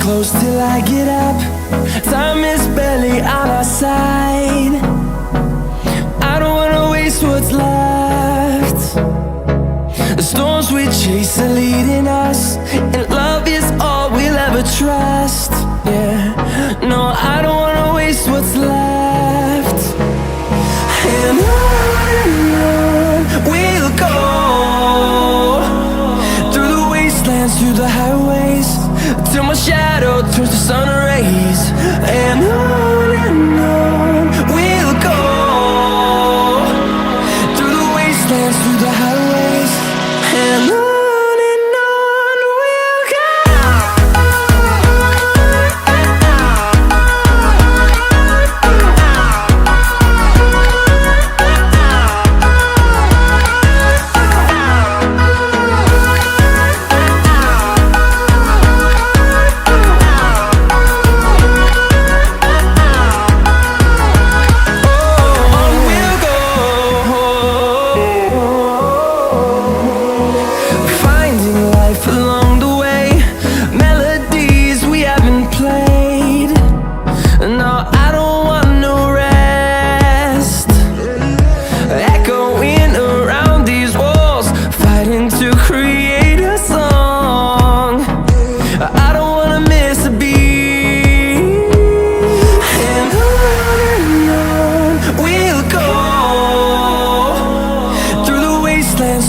Close till I get up. Time is barely on our side. I don't wanna waste what's left. The storms we chase are leading us, and love is all we'll ever trust. Yeah, no, I don't wanna waste what's left. And on we'll go, through the wastelands, through the highways, till my shadow turns to sun rays. And on we'll go, through the wastelands, through the highways, and on we'll go.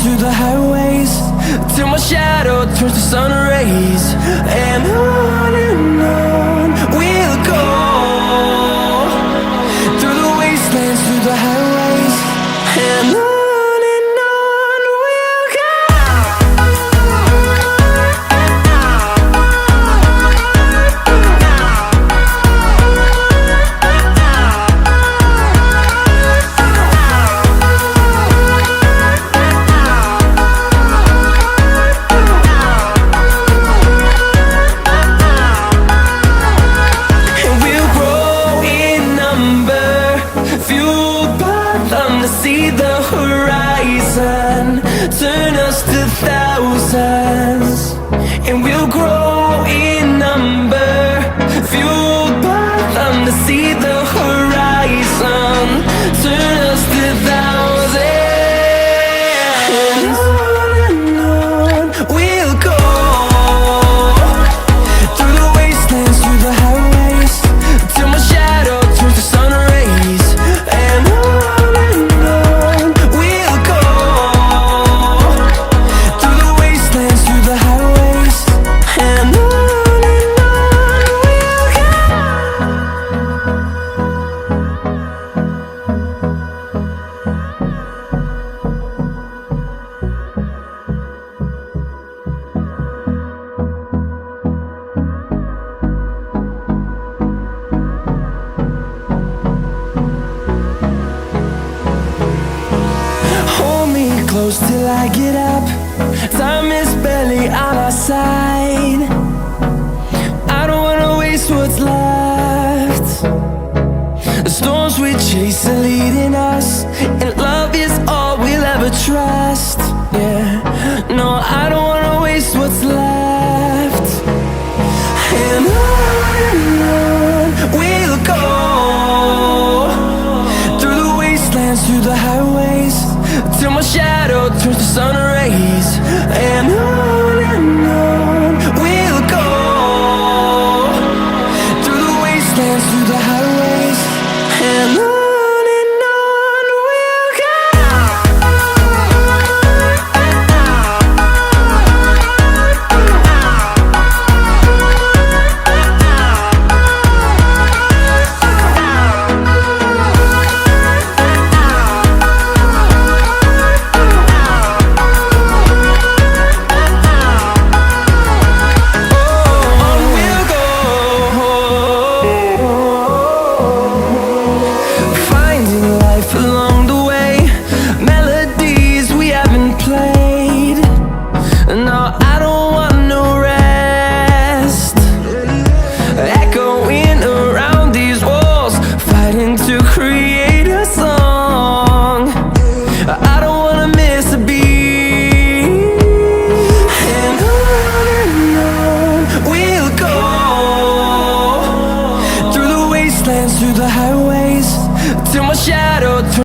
Through the highways, till my shadow turns to sun rays. And on we'll go, through the wastelands, through the highways, and on we'll go. See the horizon turn us to thousands, and we'll grow in number, fueled by them to see the horizon turn us to thousands. And on we'll go, through the wastelands, through the highways, till my shadow turns to sun rays. And close till I get up. Time is barely on our side. I don't wanna waste what's left. The storms we chase are leading us, and love is all we'll ever trust. Yeah, no, I don't wanna waste what's left. And on we'll go, through the wastelands, through the highways, till my shadow turns to sun rays. And on